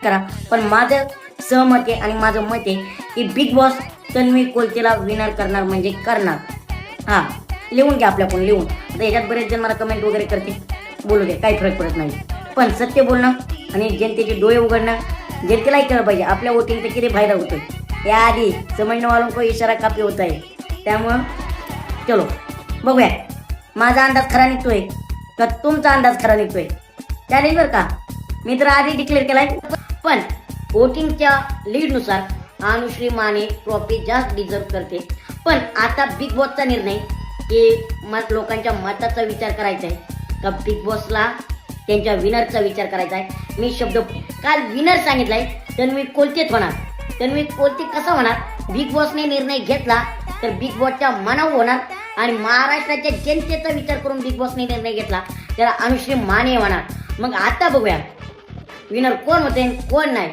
करा, पण माझं सहमत आहे आणि माझं मत आहे की बिग बॉस तन्वी कोलतेला विनर करणार म्हणजे करणार. हां, लिहून घ्या आपल्याकडून लिहून. आता याच्यात बरेच जण मला कमेंट वगैरे करते, बोलू दे, काही फरक पडत नाही. पण सत्य बोलणं आणि जनतेचे डोळे उघडणं, जनतेलाही कळलं पाहिजे आपल्या वोटिंगचा किती फायदा होतोय. याआधी समजणं वालों को इशारा काफी होत आहे. त्यामुळं चलो बघूया, माझा अंदाज खरा निघतोय का तुमचा अंदाज खरा निघतोय. चॅलेंज बरं का, मी तर आधी डिक्लेअर केलाय. पण वोटिंगच्या लीडनुसार अनुश्री माने ट्रॉफी जास्त डिझर्व करते. पण आता बिग बॉसचा निर्णय की लोकांच्या मताचा विचार करायचा आहे का बिग बॉसला त्यांच्या विनरचा विचार करायचा आहे. मी शब्द काल विनर सांगितलाय, तन्वी कोलतेच होणार. तन्वी कोलते कसा होणार, बिग बॉसने निर्णय घेतला तर बिग बॉसच्या मनावर होणार आणि महाराष्ट्राच्या जनतेचा विचार करून बिग बॉसने निर्णय घेतला त्याला अनुश्री माने होणार. मग आता बघूया विनर कोण होते कोण नाही.